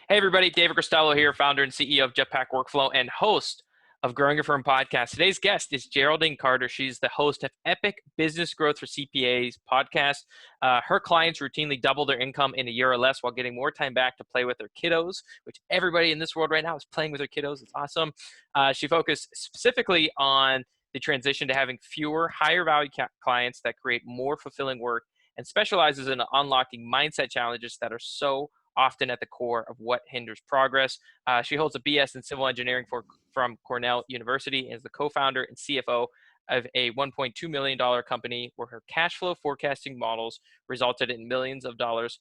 Hey everybody, David Costello here, founder and CEO of Jetpack Workflow and host of Growing Your Firm podcast. Today's guest is Geraldine Carter. She's the host of Epic Business Growth for CPAs podcast. Her clients routinely double their income in a year or less while getting more time back to play with their kiddos, which everybody in this world right now is playing with their kiddos. It's awesome. She focused specifically on the transition to having fewer, higher value clients that create more fulfilling work and specializes in unlocking mindset challenges that are so often at the core of what hinders progress. She holds a BS in civil engineering from Cornell University and is the co-founder and CFO of a $1.2 million company where her cash flow forecasting models resulted in millions of dollars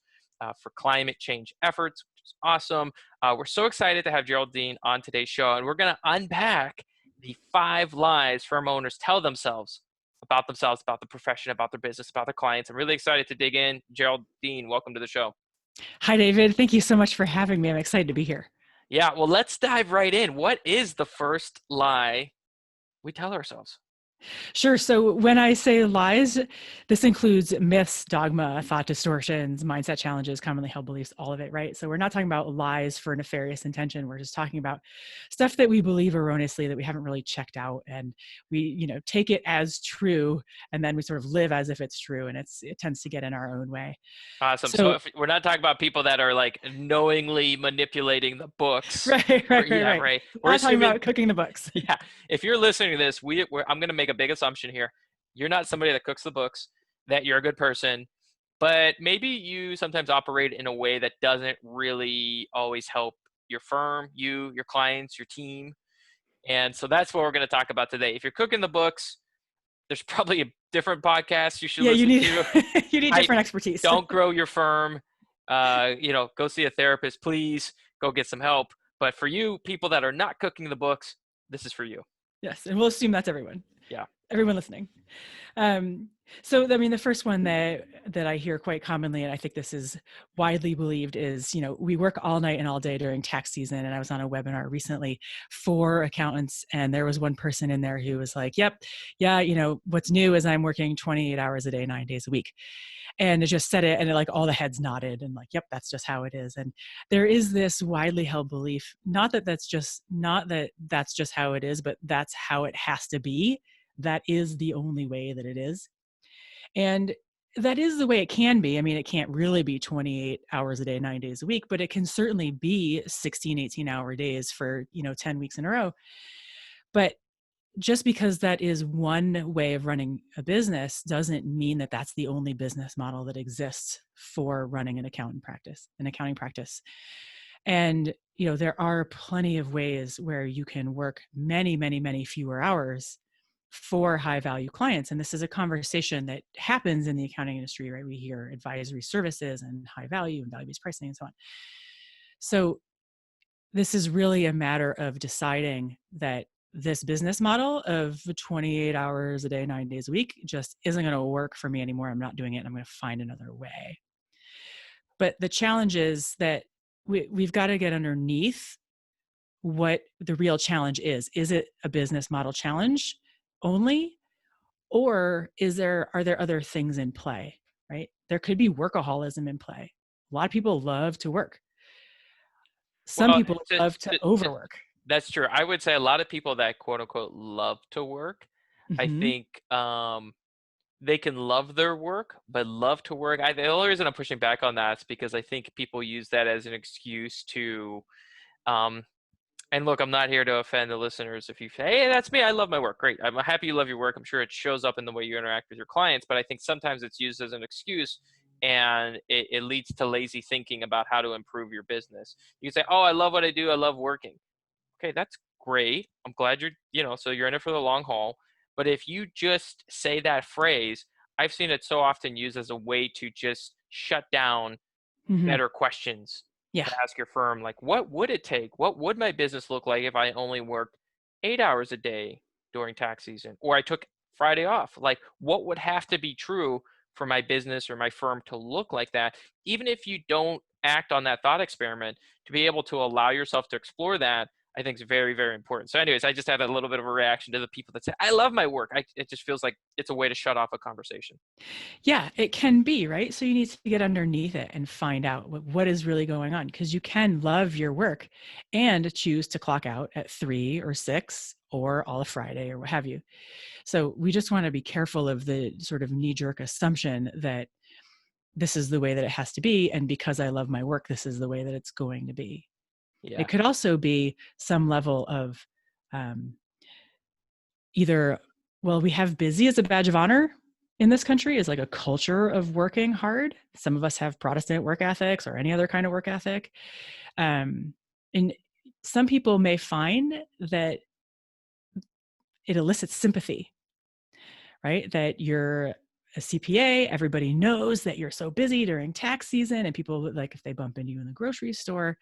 for climate change efforts, which is awesome. We're so excited to have Geraldine on today's show, and we're going to unpack the 5 lies firm owners tell themselves, about the profession, about their business, about their clients. I'm really excited to dig in. Geraldine, welcome to the show. Hi, David. Thank you so much for having me. I'm excited to be here. Yeah, well, let's dive right in. What is the first lie we tell ourselves? Sure. So when I say lies, this includes myths, dogma, thought distortions, mindset challenges, commonly held beliefs, all of it, right? So we're not talking about lies for nefarious intention. We're just talking about stuff that we believe erroneously that we haven't really checked out, and we, take it as true, and then we sort of live as if it's true, and it tends to get in our own way. Awesome. So if we're not talking about people that are like knowingly manipulating the books. Right. Right. We're not talking about cooking the books. Yeah. If you're listening to this, I'm going to make a big assumption here. You're not somebody that cooks the books, that you're a good person, but maybe you sometimes operate in a way that doesn't really always help your firm, your clients, your team. And so that's what we're going to talk about today. If you're cooking the books, there's probably a different podcast you should listen to. You need different expertise. Don't grow your firm. Go see a therapist, please. Go get some help. But for you, people that are not cooking the books, this is for you. Yes, and we'll assume that's everyone. Yeah. Everyone listening. The first one that I hear quite commonly, and I think this is widely believed, is, we work all night and all day during tax season. And I was on a webinar recently for accountants, and there was one person in there who was like, what's new is I'm working 28 hours a day, 9 days a week. And it just said it, and all the heads nodded, and yep, that's just how it is. And there is this widely held belief, not that that's just how it is, but that's how it has to be. That is the only way that it is. And that is the way it can be. I mean, it can't really be 28 hours a day, 9 days a week, but it can certainly be 16, 18-hour days for, 10 weeks in a row. But just because that is one way of running a business doesn't mean that that's the only business model that exists for running an accounting practice. And, there are plenty of ways where you can work many, many, many fewer hours for high value clients. And this is a conversation that happens in the accounting industry, right? We hear advisory services and high value and value-based pricing and so on. So this is really a matter of deciding that this business model of 28 hours a day, 9 days a week just isn't going to work for me anymore. I'm not doing it, and I'm going to find another way. But the challenge is that we've got to get underneath what the real challenge is. Is it a business model challenge only, or are there other things in play, right? There could be workaholism in play. A lot of people love to work. Some people love to overwork. That's true. I would say a lot of people that quote unquote love to work, mm-hmm. I think they can love their work, but love to work. The only reason I'm pushing back on that is because I think people use that as an excuse to, and look, I'm not here to offend the listeners. If you say, hey, that's me, I love my work. Great. I'm happy you love your work. I'm sure it shows up in the way you interact with your clients, but I think sometimes it's used as an excuse, and it leads to lazy thinking about how to improve your business. You can say, oh, I love what I do. I love working. Okay, that's great. I'm glad so you're in it for the long haul. But if you just say that phrase, I've seen it so often used as a way to just shut down mm-hmm. better questions. Yeah. To ask your firm, what would it take? What would my business look like if I only worked 8 hours a day during tax season, or I took Friday off? What would have to be true for my business or my firm to look like that? Even if you don't act on that thought experiment, to be able to allow yourself to explore that, I think is very, very important. So anyways, I just had a little bit of a reaction to the people that say, I love my work. It just feels like it's a way to shut off a conversation. Yeah, it can be, right? So you need to get underneath it and find out what is really going on, because you can love your work and choose to clock out at 3 or 6 or all of Friday or what have you. So we just want to be careful of the sort of knee-jerk assumption that this is the way that it has to be, and because I love my work, this is the way that it's going to be. Yeah. It could also be some level of um, either, well, we have busy as a badge of honor in this country, is like a culture of working hard. Some of us have Protestant work ethics or any other kind of work ethic. And some people may find that it elicits sympathy, right? That you're a CPA, everybody knows that you're so busy during tax season, and people, like, if they bump into you in the grocery store,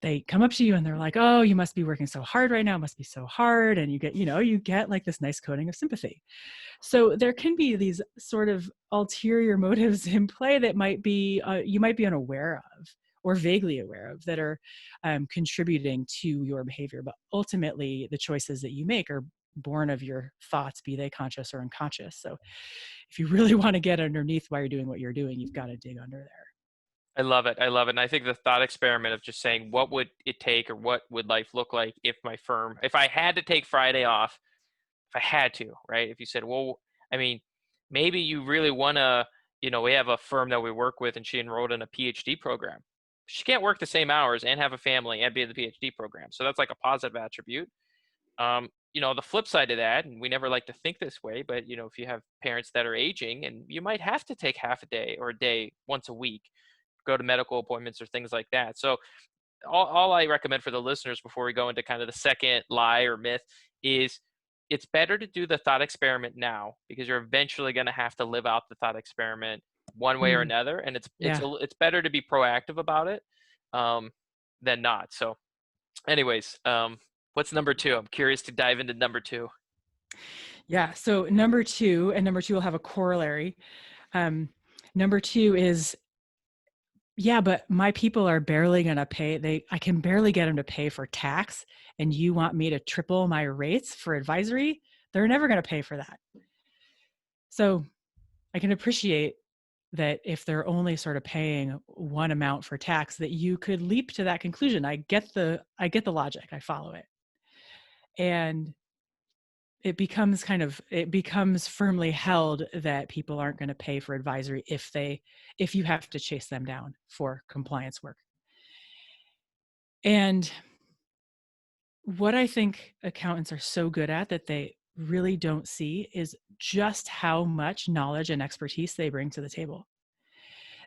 they come up to you and they're like, oh, you must be working so hard right now, it must be so hard. And you get like this nice coating of sympathy. So there can be these sort of ulterior motives in play that might be you might be unaware of or vaguely aware of, that are contributing to your behavior. But ultimately, the choices that you make are born of your thoughts, be they conscious or unconscious. So if you really want to get underneath why you're doing what you're doing, you've got to dig under there. I love it. I love it. And I think the thought experiment of just saying, what would it take or what would life look like if I had to take Friday off, if I had to, right? If you said, well, I mean, maybe you really want to, we have a firm that we work with and she enrolled in a PhD program. She can't work the same hours and have a family and be in the PhD program. So that's like a positive attribute. The flip side of that, and we never like to think this way, but if you have parents that are aging and you might have to take half a day or a day once a week, go to medical appointments or things like that. So all I recommend for the listeners before we go into kind of the second lie or myth is it's better to do the thought experiment now, because you're eventually going to have to live out the thought experiment one way or Mm, another, and yeah. it's better to be proactive about it um, than not. So, anyways, what's number two? I'm curious to dive into number two. Yeah. So number two, and number two will have a corollary. Number two is, yeah, but my people are barely going to pay. I can barely get them to pay for tax. And you want me to triple my rates for advisory? They're never going to pay for that. So I can appreciate that if they're only sort of paying one amount for tax, that you could leap to that conclusion. I get the logic. I follow it. And it becomes firmly held that people aren't going to pay for advisory if you have to chase them down for compliance work. And what I think accountants are so good at that they really don't see is just how much knowledge and expertise they bring to the table.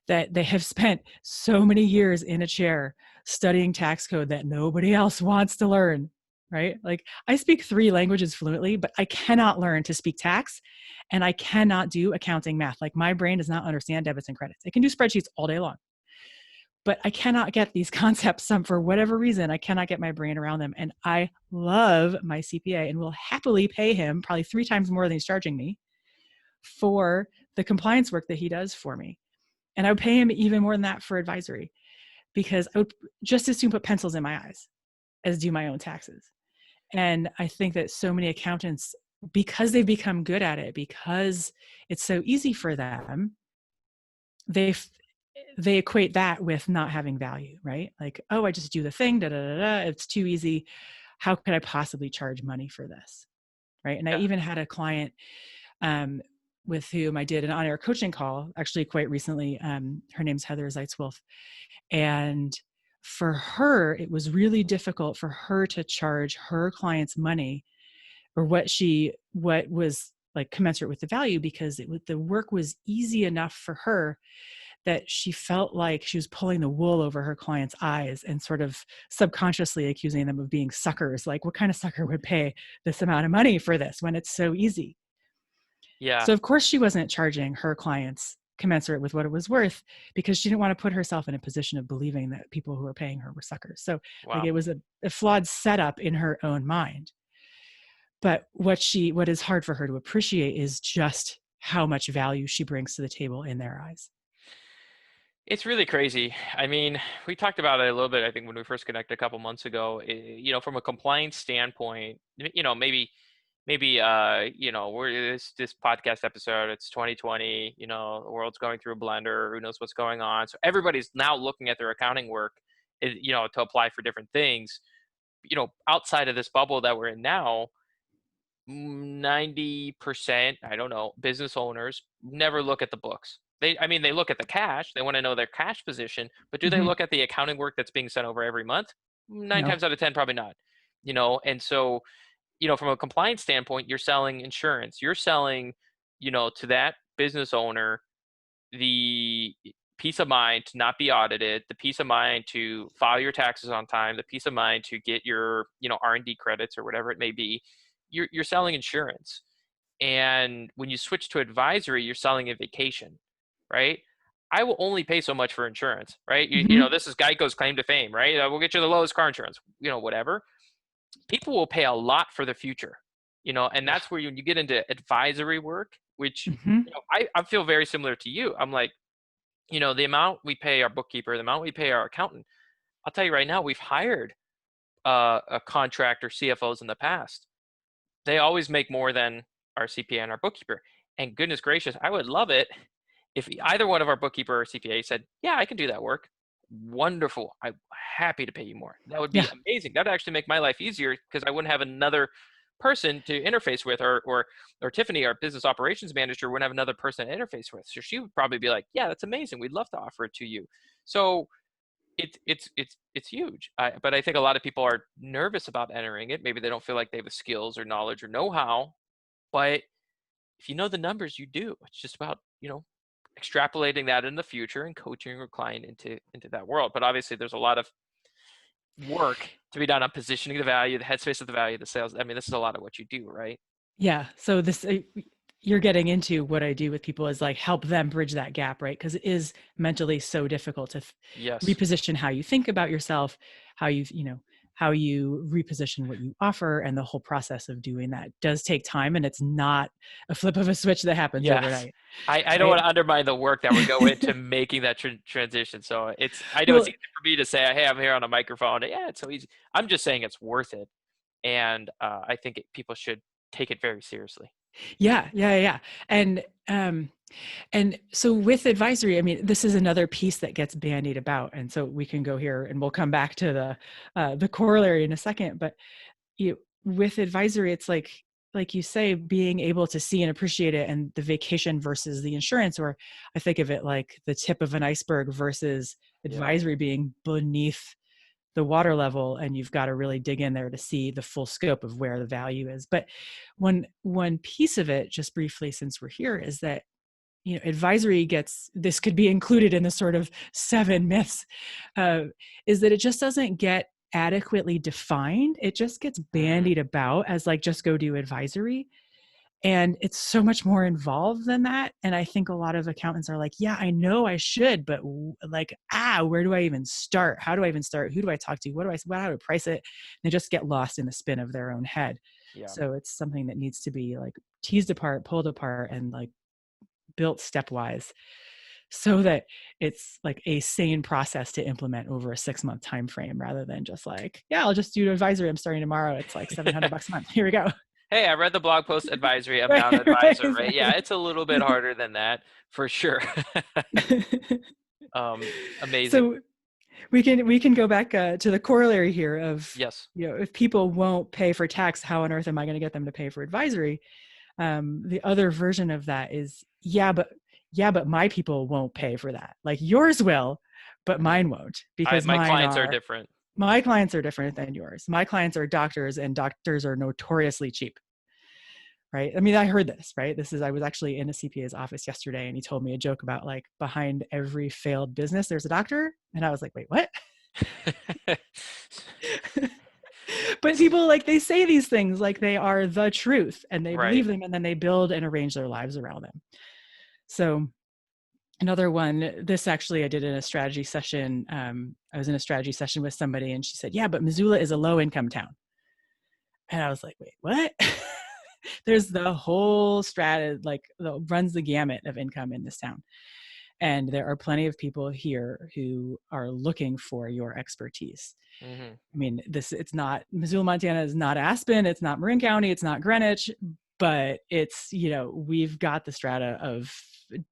That they have spent so many years in a chair studying tax code that nobody else wants to learn, right? Like, I speak 3 languages fluently, but I cannot learn to speak tax, and I cannot do accounting math. Like, my brain does not understand debits and credits. It can do spreadsheets all day long, but I cannot get these concepts. For whatever reason, I cannot get my brain around them. And I love my CPA and will happily pay him probably 3 times more than he's charging me for the compliance work that he does for me. And I would pay him even more than that for advisory, because I would just as soon put pencils in my eyes as do my own taxes. And I think that so many accountants, because they've become good at it, because it's so easy for them, they equate that with not having value, right? Like, oh, I just do the thing, da da da da. It's too easy. How could I possibly charge money for this, right? And I Yeah. even had a client with whom I did an on-air coaching call actually quite recently. Her name's Heather Zeitzwolf. And for her, it was really difficult for her to charge her clients money, or what was like commensurate with the value, because the work was easy enough for her that she felt like she was pulling the wool over her clients' eyes and sort of subconsciously accusing them of being suckers. Like, what kind of sucker would pay this amount of money for this when it's so easy? Yeah. So of course she wasn't charging her clients commensurate with what it was worth, because she didn't want to put herself in a position of believing that people who were paying her were suckers. So like, Wow. it was a flawed setup in her own mind. But what is hard for her to appreciate is just how much value she brings to the table in their eyes. It's really crazy. I mean, we talked about it a little bit, I think, when we first connected a couple months ago. From a compliance standpoint, we're this podcast episode, it's 2020, the world's going through a blender, who knows what's going on. So everybody's now looking at their accounting work, to apply for different things. Outside of this bubble that we're in now, 90%, I don't know, business owners never look at the books. They look at the cash. They want to know their cash position, but do they Hmm. look at the accounting work that's being sent over every month? Nine No. times out of 10, probably not. And so, from a compliance standpoint, you're selling insurance. You're selling, to that business owner, the peace of mind to not be audited, the peace of mind to file your taxes on time, the peace of mind to get your, R&D credits or whatever it may be. You're selling insurance. And when you switch to advisory, you're selling a vacation, right? I will only pay so much for insurance, right? Hmm. This is Geico's claim to fame, right? We'll get you the lowest car insurance, whatever. People will pay a lot for the future, and Yeah. that's where you get into advisory work, which, Hmm. I feel very similar to you. I'm like, the amount we pay our bookkeeper, the amount we pay our accountant, I'll tell you right now, we've hired a contractor CFOs in the past. They always make more than our CPA and our bookkeeper. And goodness gracious, I would love it if either one of our bookkeeper or CPA said, "Yeah, I can do that work." Wonderful. I'm happy to pay you more. That would be Yeah. amazing. That'd actually make my life easier because I wouldn't have another person to interface with, or Tiffany, our business operations manager, wouldn't have another person to interface with. So she would probably be like, "Yeah, that's amazing. We'd love to offer it to you." So it's huge. But I think a lot of people are nervous about entering it. Maybe they don't feel like they have the skills or knowledge or know-how. But if you know the numbers, you do. It's just about, extrapolating that in the future and coaching your client into that world. But obviously, there's a lot of work to be done on positioning the value, the headspace of the value, the sales. I mean, this is a lot of what you do, right? Yeah. So this, you're getting into what I do with people is like help them bridge that gap, right? Because it is mentally so difficult to Yes. reposition how you think about yourself, how how you reposition what you offer, and the whole process of doing that does take time, and it's not a flip of a switch that happens Yes. overnight, I don't right? want to undermine the work that would go into making that transition. So I know it's Well, easy for me to say, "Hey, I'm here on a microphone." Yeah, it's so easy. I'm just saying it's worth it. And I think people should take it very seriously. yeah, yeah, yeah. And and so with advisory, I mean, this is another piece that gets bandied about, and so we can go here, and we'll come back to the corollary in a second. But with advisory, it's like you say, being able to see and appreciate it, and the vacation versus the insurance, or I think of it like the tip of an iceberg versus Yeah. advisory being beneath the water level, and you've got to really dig in there to see the full scope of where the value is. But one piece of it, just briefly, since we're here, is that advisory gets, this could be included in the sort of 7 myths, uh, is that it just doesn't get adequately defined. It just gets Mm, bandied about as like, just go do advisory. And it's so much more involved than that. And I think a lot of accountants are like, yeah, I know I should, but like, where do I even start? How do I even start? Who do I talk to? How do I price it? And they just get lost in the spin of their own head. yeah. So it's something that needs to be like teased apart, pulled apart, and like built stepwise so that it's like a sane process to implement over a 6-month time frame, rather than just like, yeah, I'll just do advisory. I'm starting tomorrow. It's like $700 a month. Here we go. Hey, I read the blog post advisory. I'm Right, now an right, advisor, right? Yeah, exactly. it's a little bit harder than that for sure. Amazing. So we can go back to the corollary here of, Yes. if people won't pay for tax, how on earth am I going to get them to pay for advisory? The other version of that is, yeah, but my people won't pay for that. Like yours will, but Mhm. mine won't, because My clients are different. my clients are different than yours. My clients are doctors, and doctors are notoriously cheap, right? I mean, I heard this, right? I was actually in a CPA's office yesterday, and he told me a joke about like, behind every failed business, there's a doctor. And I was like, wait, what? But people, like, they say these things like they are the truth, and they Right. believe them, and then they build and arrange their lives around them. So another one, this actually I did in a strategy session. I was in a strategy session with somebody, and she said, yeah, but Missoula is a low income town. And I was like, wait, what? There's the whole strata, like runs the gamut of income in this town. And there are plenty of people here who are looking for your expertise. Mm-hmm. I mean, it's not, Missoula, Montana is not Aspen, it's not Marin County, it's not Greenwich, but it's, we've got the strata of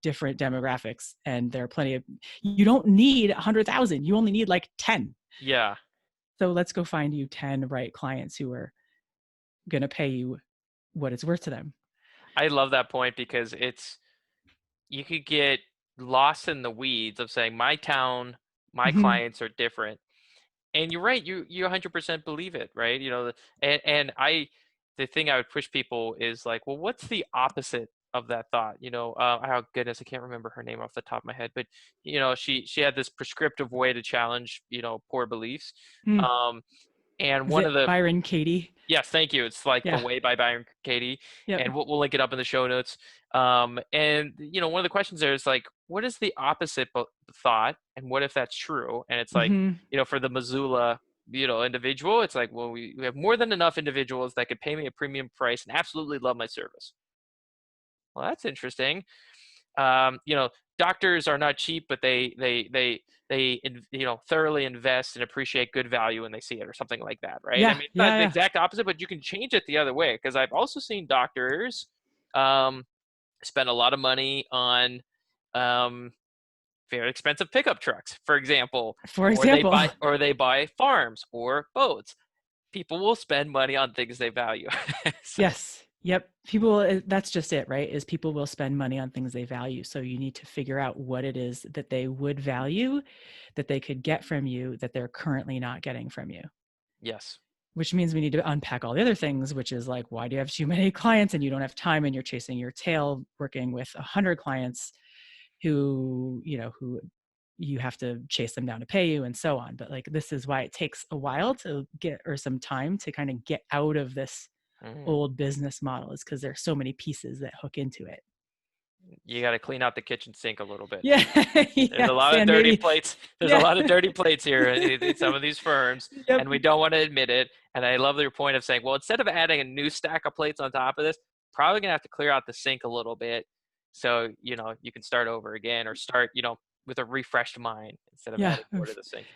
different demographics, and there are plenty of, you don't need 100,000, you only need like 10. Yeah. So let's go find you 10 right clients who are going to pay you what it's worth to them. I love that point, because you could get lost in the weeds of saying my town, my Mm-hmm. clients are different. And you're right, you 100% believe it, right? The thing I would push people is like, well, what's the opposite of that thought? Oh goodness, I can't remember her name off the top of my head, but she had this prescriptive way to challenge, poor beliefs. Mm. And Is one it of the Byron Katie? Yes, thank you. It's like The Yeah. Way by Byron Katie, Yep. and we'll link it up in the show notes. And one of the questions there is like, what is the opposite thought, and what if that's true? And it's like, Mm-hmm. for the Missoula, individual, it's like, well, we have more than enough individuals that could pay me a premium price and absolutely love my service. Well, that's interesting. Doctors are not cheap, but they thoroughly invest and appreciate good value when they see it, or something like that, right? I Yeah. mean, it's not the Yeah. exact opposite, but you can change it the other way, because I've also seen doctors spend a lot of money on very expensive pickup trucks, for example, For or they example. buy farms or boats. People will spend money on things they value. So, Yes. Yep. People, that's just it, right? Is people will spend money on things they value. So you need to figure out what it is that they would value, that they could get from you, that they're currently not getting from you. yes. Which means we need to unpack all the other things, which is like, why do you have too many clients and you don't have time, and you're chasing your tail working with 100 clients who you have to chase them down to pay you, and so on. But like, this is why it takes a while to get, or some time to kind of get out of this Mm. old business model, is because there's so many pieces that hook into it. You got to clean out the kitchen sink a little bit. Yeah. There's a Yes. lot of And dirty maybe, plates. There's a yeah. lot of dirty plates here in some of these firms, Yep. and we don't want to admit it. And I love your point of saying, well, instead of adding a new stack of plates on top of this, probably gonna have to clear out the sink a little bit, so you can start over again, or start with a refreshed mind instead of Yeah. adding more to the sink.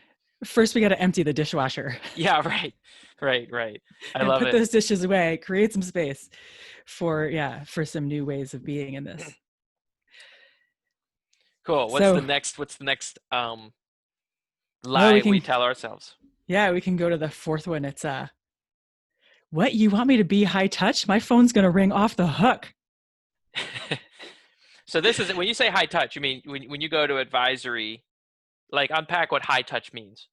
First, we got to empty the dishwasher Yeah, right, right. I and love put it. those dishes away, create some space for some new ways of being in this. Cool. So, What's the next well, we lie we can, tell ourselves? yeah, we can go to the fourth one. It's what, you want me to be high touch? My phone's going to ring off the hook. So this is, when you say high touch, you mean when you go to advisory, like, unpack what high touch means.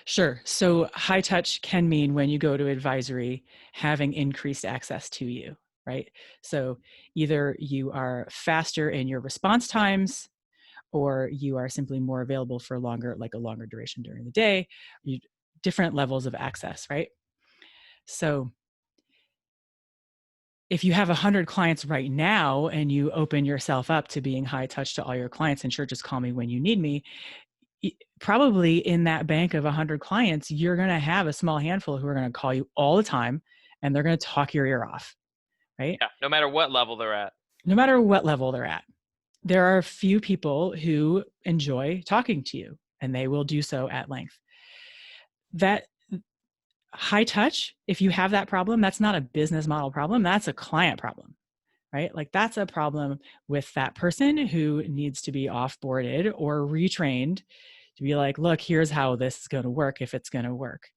Sure. So high touch can mean, when you go to advisory, having increased access to you, right? So either you are faster in your response times, or you are simply more available for longer, like a longer duration during the day, different levels of access, right? So if you have 100 clients right now and you open yourself up to being high touch to all your clients, and sure, just call me when you need me, probably in that bank of 100 clients, you're going to have a small handful who are going to call you all the time, and they're going to talk your ear off, right? Yeah, no matter what level they're at. No matter what level they're at. There are a few people who enjoy talking to you, and they will do so at length. That high touch, if you have that problem, that's not a business model problem, that's a client problem, right? Like, that's a problem with that person who needs to be offboarded or retrained to be like, look, here's how this is going to work, if it's going to work.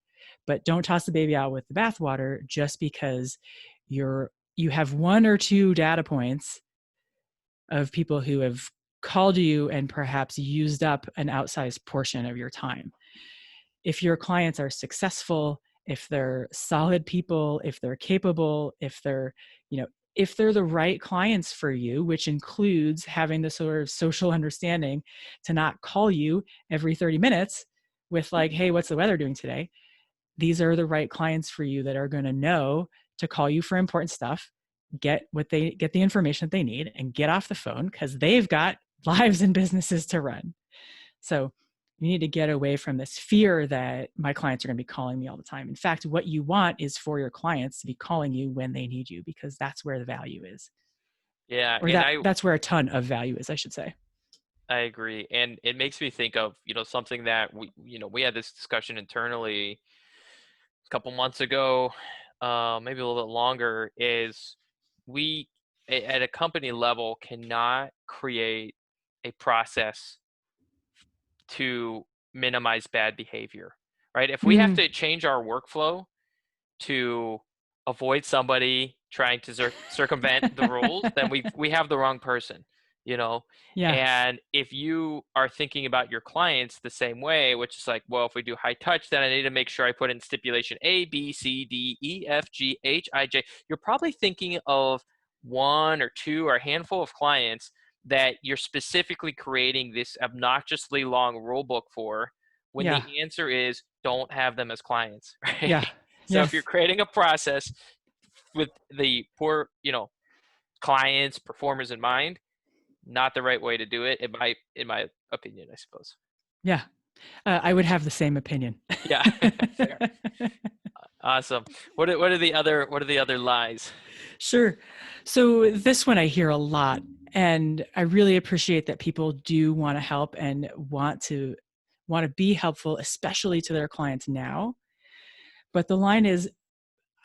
But don't toss the baby out with the bathwater just because you have one or two data points of people who have called you and perhaps used up an outsized portion of your time. If your clients are successful, if they're solid people, if they're capable, if they're the right clients for you, which includes having the sort of social understanding to not call you every 30 minutes with like, hey, what's the weather doing today? These are the right clients for you, that are going to know to call you for important stuff, get the information that they need, and get off the phone, because they've got lives and businesses to run. So you need to get away from this fear that my clients are going to be calling me all the time. In fact, what you want is for your clients to be calling you when they need you, because that's where the value is. Yeah, Or and that's where a ton of value is, I should say. I agree. And it makes me think of, something that we had this discussion internally a couple months ago, maybe a little bit longer, is we at a company level cannot create a process to minimize bad behavior, right? If we have Mm, to change our workflow to avoid somebody trying to circumvent the rules, then we have the wrong person, you know. yeah, And if you are thinking about your clients the same way, which is like, well, if we do high touch, then I need to make sure I put in stipulation A, B, C, D, E, F, G, H, I, J. You're probably thinking of one or two or a handful of clients that you're specifically creating this obnoxiously long rule book for, when yeah, the answer is don't have them as clients, right? yeah, So if you're yes, creating a process with the poor, clients, performers in mind, not the right way to do it, in my opinion, I suppose. yeah. I would have the same opinion. Yeah, fair, awesome. What are the other lies? Sure. So this one I hear a lot, and I really appreciate that people do want to help and want to be helpful, especially to their clients now. But the line is,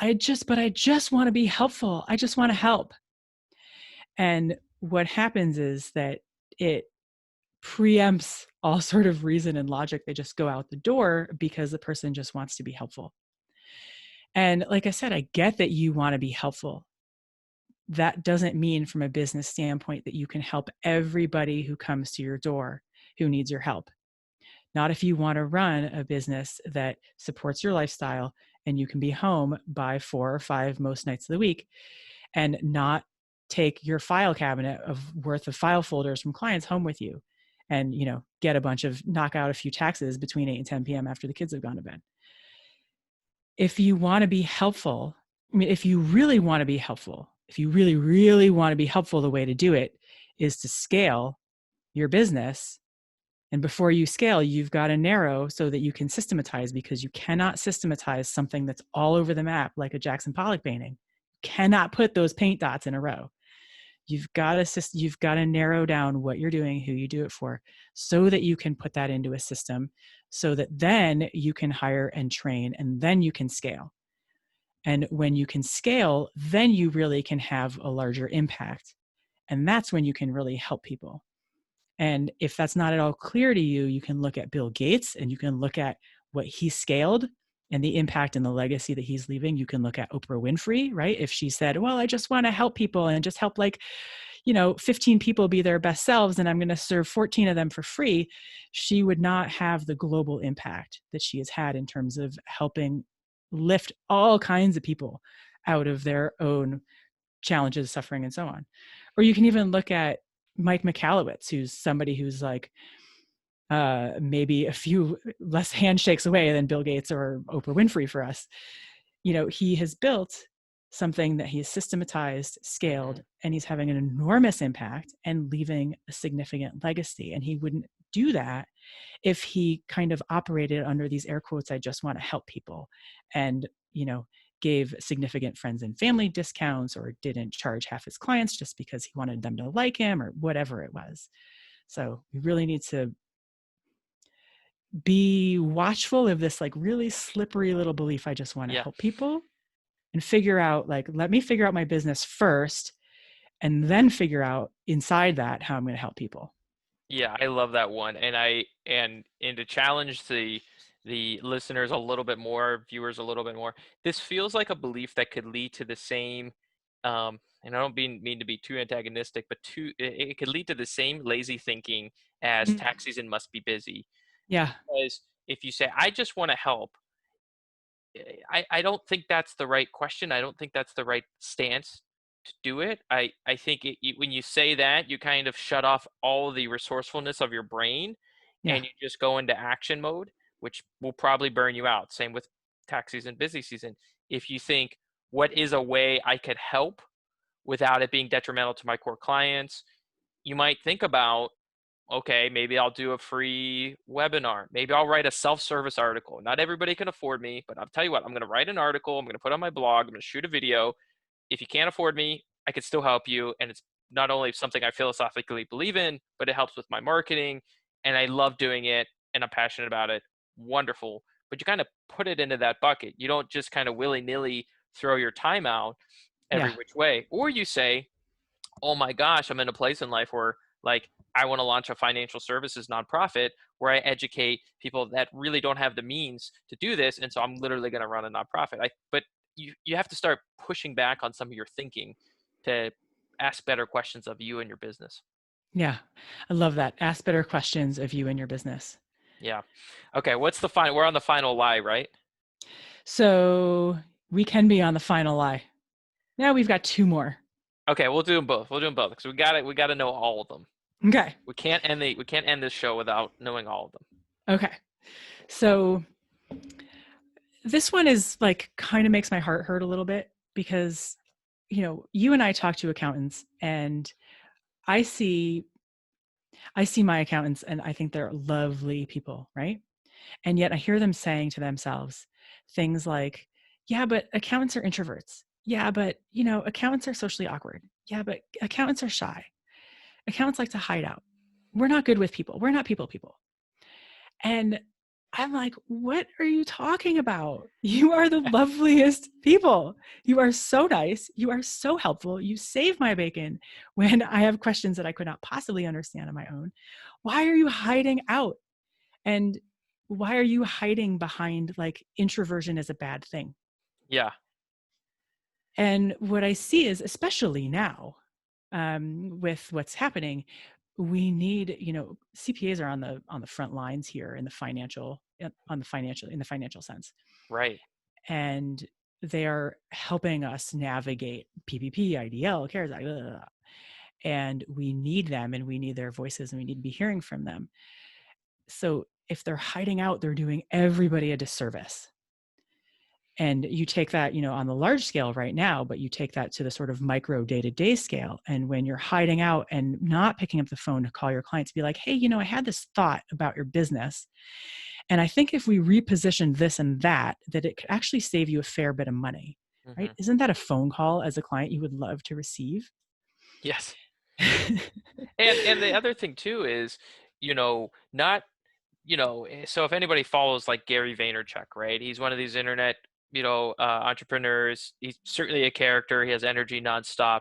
I just want to be helpful. I just want to help. And what happens is that it preempts all sort of reason and logic. They just go out the door because the person just wants to be helpful. And like I said, I get that you want to be helpful. That doesn't mean from a business standpoint that you can help everybody who comes to your door who needs your help. Not if you want to run a business that supports your lifestyle and you can be home by 4 or 5 most nights of the week and not take your file cabinet worth of file folders from clients home with you and get a bunch of knock out a few taxes between 8 and 10 p.m. after the kids have gone to bed. If you want to be helpful, I mean, if you really want to be helpful, if you really, really want to be helpful, the way to do it is to scale your business. And before you scale, you've got to narrow so that you can systematize, because you cannot systematize something that's all over the map like a Jackson Pollock painting. You cannot put those paint dots in a row. You've got to narrow down what you're doing, who you do it for, so that you can put that into a system, so that then you can hire and train, and then you can scale. And when you can scale, then you really can have a larger impact. And that's when you can really help people. And if that's not at all clear to you, you can look at Bill Gates and you can look at what he scaled and the impact and the legacy that he's leaving. You can look at Oprah Winfrey, right? If she said, well, I just want to help people and just help 15 people be their best selves, and I'm going to serve 14 of them for free, she would not have the global impact that she has had in terms of helping lift all kinds of people out of their own challenges, suffering, and so on. Or you can even look at Mike Michalowicz, who's somebody who's maybe a few less handshakes away than Bill Gates or Oprah Winfrey for us. He has built something that he's systematized, scaled, and he's having an enormous impact and leaving a significant legacy. And he wouldn't do that if he kind of operated under these air quotes, I just want to help people, and, gave significant friends and family discounts, or didn't charge half his clients just because he wanted them to like him, or whatever it was. So we really need to be watchful of this really slippery little belief, I just want to Yeah. help people, and figure out let me figure out my business first, and then figure out inside that how I'm going to help people. Yeah, I love that one. And to challenge the listeners a little bit more, viewers a little bit more, this feels like a belief that could lead to the same, and I don't mean to be too antagonistic, but it could lead to the same lazy thinking as Mm. tax season must be busy. Yeah. Because if you say, I just want to help, I don't think that's the right question. I don't think that's the right stance to do it. I think when you say that, you kind of shut off all the resourcefulness of your brain Yeah. and you just go into action mode, which will probably burn you out. Same with tax season, busy season. If you think, what is a way I could help without it being detrimental to my core clients, you might think about, okay, maybe I'll do a free webinar. Maybe I'll write a self-service article. Not everybody can afford me, but I'll tell you what, I'm going to write an article. I'm going to put on my blog. I'm going to shoot a video. If you can't afford me, I could still help you. And it's not only something I philosophically believe in, but it helps with my marketing, and I love doing it, and I'm passionate about it. Wonderful. But you kind of put it into that bucket. You don't just kind of willy-nilly throw your time out every Yeah. which way. Or you say, oh my gosh, I'm in a place in life where like I want to launch a financial services nonprofit where I educate people that really don't have the means to do this. And so I'm literally going to run a nonprofit. But you have to start pushing back on some of your thinking to ask better questions of you and your business. Yeah. I love that. Ask better questions of you and your business. Yeah. Okay. What's the final? We're on the final lie, right? So we can be on the final lie. Now we've got two more. Okay. We'll do them both. We'll do them both because we got to know all of them. Okay. We can't end this show without knowing all of them. Okay. So this one is like kind of makes my heart hurt a little bit because, you and I talk to accountants and I see my accountants and I think they're lovely people, right? And yet I hear them saying to themselves things like, yeah, but accountants are introverts. Yeah, but accountants are socially awkward. Yeah, but accountants are shy. Accountants like to hide out. We're not good with people. We're not people. And I'm like, what are you talking about? You are the loveliest people. You are so nice. You are so helpful. You save my bacon when I have questions that I could not possibly understand on my own. Why are you hiding out? And why are you hiding behind like introversion is a bad thing? Yeah. And what I see is, especially now, with what's happening, we need, CPAs are on the front lines here in the financial sense, Right. and they are helping us navigate PPP, IDL, CARES, blah, blah, blah. And we need them, and we need their voices, and we need to be hearing from them. So if they're hiding out, they're doing everybody a disservice. And you take that, on the large scale right now, but you take that to the sort of micro day-to-day scale. And when you're hiding out and not picking up the phone to call your clients, be like, hey, I had this thought about your business. And I think if we reposition this and that it could actually save you a fair bit of money, right? Mm-hmm. Isn't that a phone call as a client you would love to receive? Yes. And the other thing too is, not, so if anybody follows like Gary Vaynerchuk, right? He's one of these internet, entrepreneurs. He's certainly a character. He has energy nonstop.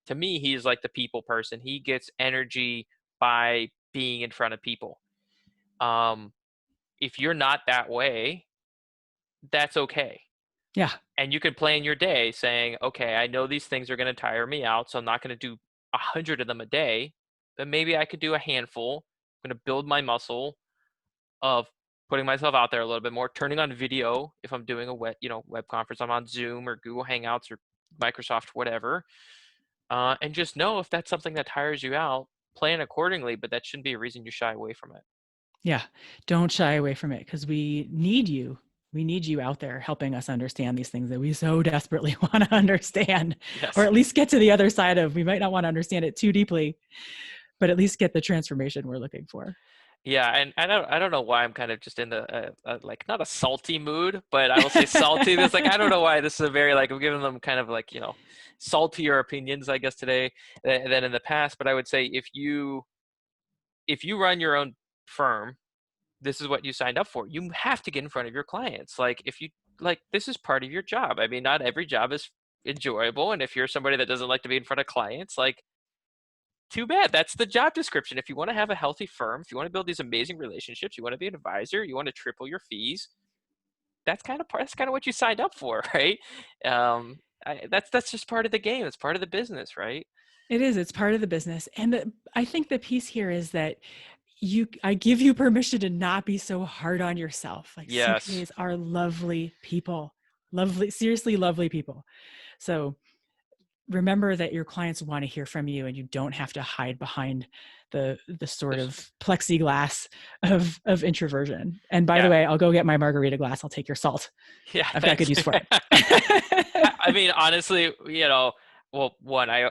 To me, he's like the people person. He gets energy by being in front of people. Um, if you're not that way, that's okay. Yeah. And you could plan your day saying, okay, I know these things are going to tire me out, so I'm not going to do 100 of them a day, but maybe I could do a handful. I'm going to build my muscle of putting myself out there a little bit more, turning on video if I'm doing a web conference. I'm on Zoom or Google Hangouts or Microsoft, whatever, and just know if that's something that tires you out, plan accordingly. But that shouldn't be a reason you shy away from it. Yeah. Don't shy away from it because we need you. We need you out there helping us understand these things that we so desperately want to understand, or Yes. at least get to the other side of. We might not want to understand it too deeply, but at least get the transformation we're looking for. Yeah, and I don't know why I'm kind of just in the like not a salty mood, but I will say salty. It's like I don't know why this is a very like I'm giving them kind of like saltier opinions I guess today than in the past. But I would say if you run your own firm, this is what you signed up for. You have to get in front of your clients. Like if you like this is part of your job. I mean, not every job is enjoyable, and if you're somebody that doesn't like to be in front of clients, like too bad. That's the job description. If you want to have a healthy firm, if you want to build these amazing relationships, you want to be an advisor, you want to triple your fees, that's kind of what you signed up for, right? That's just part of the game. It's part of the business, right? It is. It's part of the business. And I think the piece here is that I give you permission to not be so hard on yourself. Like Yes. CPAs are lovely people, seriously lovely people. So remember that your clients want to hear from you and you don't have to hide behind the sort of plexiglass of introversion. And by the Yeah. way, I'll go get my margarita glass. I'll take your salt. Yeah. I've got good Thanks. use for it. I mean, honestly, well, one, I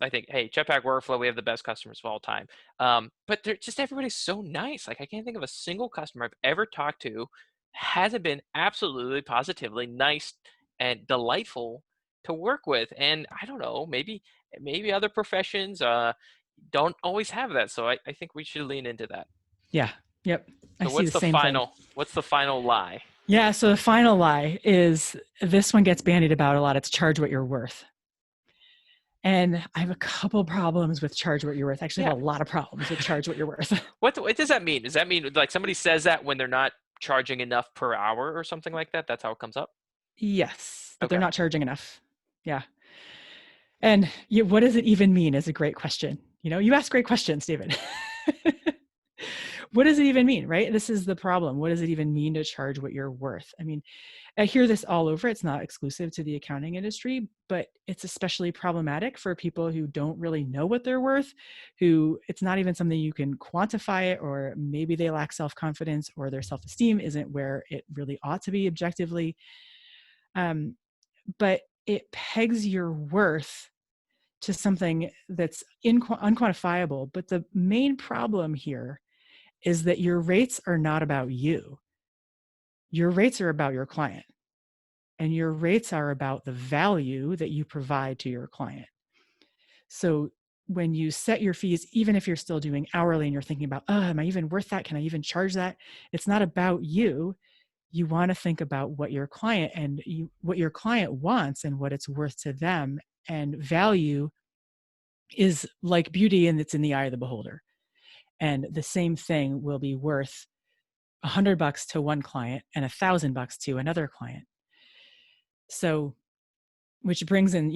think, hey, Jetpack Workflow, we have the best customers of all time. But they're just everybody's so nice. Like I can't think of a single customer I've ever talked to hasn't been absolutely positively nice and delightful to work with. And I don't know, maybe maybe other professions don't always have that. So I think we should lean into that. Yeah. Yep. I So see the same thing. what's the final lie? Yeah. So the final lie is this one gets bandied about a lot. It's charge what you're worth. And I have a couple problems with charge what you're worth. Actually, I Yeah. have a lot of problems with charge what you're worth. What does that mean? Does that mean like somebody says that when they're not charging enough per hour or something like that? That's how it comes up? Yes, that they're Okay. not charging enough. Yeah. And what does it even mean is a great question. You ask great questions, David. What does it even mean, right? This is the problem. What does it even mean to charge what you're worth? I mean, I hear this all over. It's not exclusive to the accounting industry, but it's especially problematic for people who don't really know what they're worth, who it's not even something you can quantify it, or maybe they lack self-confidence or their self-esteem isn't where it really ought to be objectively. But it pegs your worth to something that's unquantifiable. But the main problem here is that your rates are not about you. Your rates are about your client, and your rates are about the value that you provide to your client. So when you set your fees, even if you're still doing hourly and you're thinking about, am I even worth that? Can I even charge that? It's not about you. You want to think about what your client what your client wants and what it's worth to them. And value is like beauty, and it's in the eye of the beholder. And the same thing will be worth $100 to one client and $1,000 to another client. So, which brings in,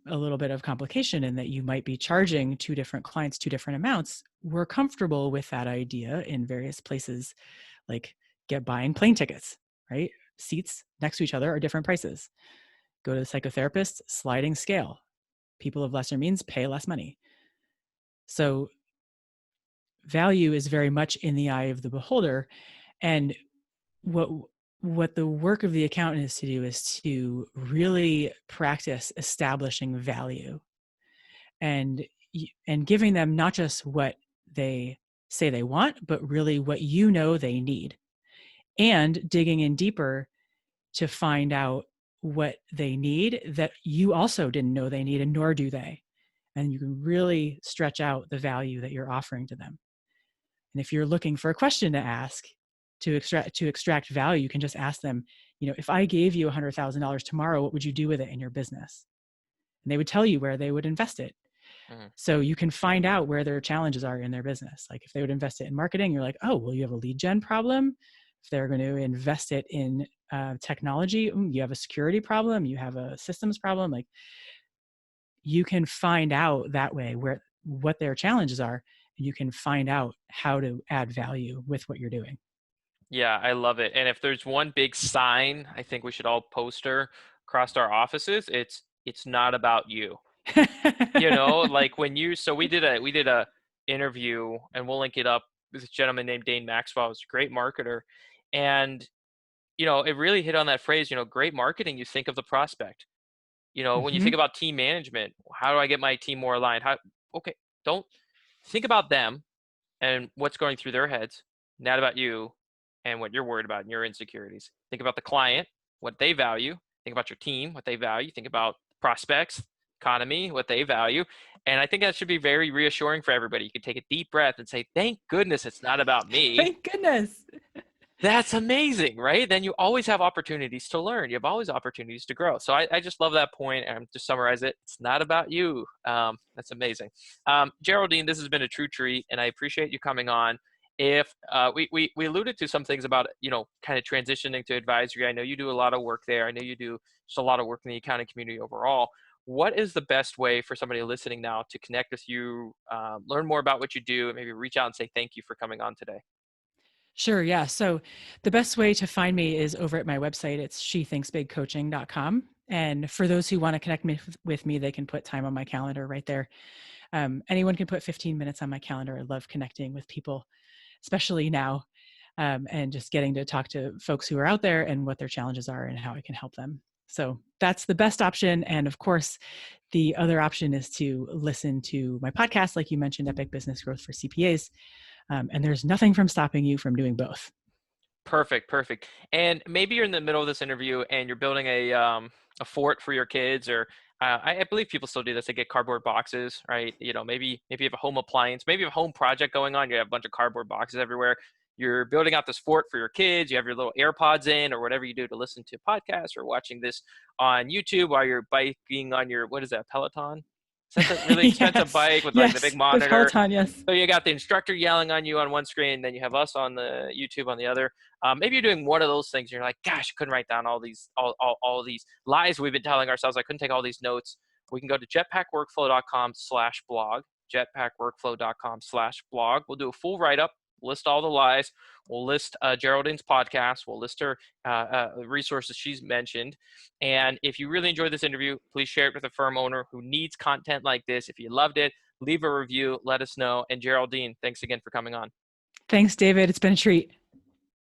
a little bit of complication in that you might be charging two different clients two different amounts. We're comfortable with that idea in various places, like buying plane tickets, right? Seats next to each other are different prices. Go to the psychotherapist, sliding scale. People of lesser means pay less money. So value is very much in the eye of the beholder. And what the work of the accountant is to do is to really practice establishing value and giving them not just what they say they want, but really what they need, and digging in deeper to find out what they need that you also didn't know they need, and nor do they. And you can really stretch out the value that you're offering to them. And if you're looking for a question to ask to extract value, you can just ask them, if I gave you $100,000 tomorrow, what would you do with it in your business? And they would tell you where they would invest it. Mm-hmm. So you can find out where their challenges are in their business. Like if they would invest it in marketing, you're like, oh, well, you have a lead gen problem. If they're going to invest it in technology, you have a security problem, you have a systems problem. Like you can find out that way what their challenges are, and you can find out how to add value with what you're doing. Yeah, I love it. And if there's one big sign I think we should all poster across our offices, it's not about you. Like we did a interview, and we'll link it up, with a gentleman named Dane Maxwell. He's a great marketer. And it really hit on that phrase, great marketing, you think of the prospect. When you think about team management, how do I get my team more aligned? Okay, don't think about them and what's going through their heads, not about you and what you're worried about and your insecurities. Think about the client, what they value. Think about your team, what they value. Think about prospects, economy, what they value. And I think that should be very reassuring for everybody. You can take a deep breath and say, thank goodness it's not about me. Thank goodness. That's amazing, right? Then you always have opportunities to learn. You have always opportunities to grow. So I just love that point. And to summarize it, it's not about you. That's amazing. Geraldine, this has been a true treat, and I appreciate you coming on. If we alluded to some things about, kind of transitioning to advisory. I know you do a lot of work there. I know you do just a lot of work in the accounting community overall. What is the best way for somebody listening now to connect with you, learn more about what you do, and maybe reach out and say thank you for coming on today? Sure. Yeah. So the best way to find me is over at my website. It's shethinksbigcoaching.com. And for those who want to connect with me, they can put time on my calendar right there. Anyone can put 15 minutes on my calendar. I love connecting with people, especially now, and just getting to talk to folks who are out there and what their challenges are and how I can help them. So that's the best option. And of course, the other option is to listen to my podcast, like you mentioned, Epic Business Growth for CPAs. And there's nothing from stopping you from doing both. Perfect. And maybe you're in the middle of this interview and you're building a fort for your kids, or I believe people still do this. They get cardboard boxes, right? Maybe you have a home appliance, maybe you have a home project going on. You have a bunch of cardboard boxes everywhere. You're building out this fort for your kids. You have your little AirPods in, or whatever you do to listen to podcasts, or watching this on YouTube while you're biking on your, what is that, Peloton? Is that the really expensive Yes, bike with like the big yes, the monitor? Peloton, yes. So you got the instructor yelling on you on one screen, then you have us on the YouTube on the other. Maybe you're doing one of those things. You're like, gosh, I couldn't write down all these lies we've been telling ourselves. I couldn't take all these notes. We can go to jetpackworkflow.com/blog, jetpackworkflow.com/blog. We'll do a full write-up, list all the lies. We'll list Geraldine's podcast. We'll list her resources she's mentioned. And if you really enjoyed this interview, please share it with a firm owner who needs content like this. If you loved it, leave a review, let us know. And Geraldine, thanks again for coming on. Thanks, David. It's been a treat.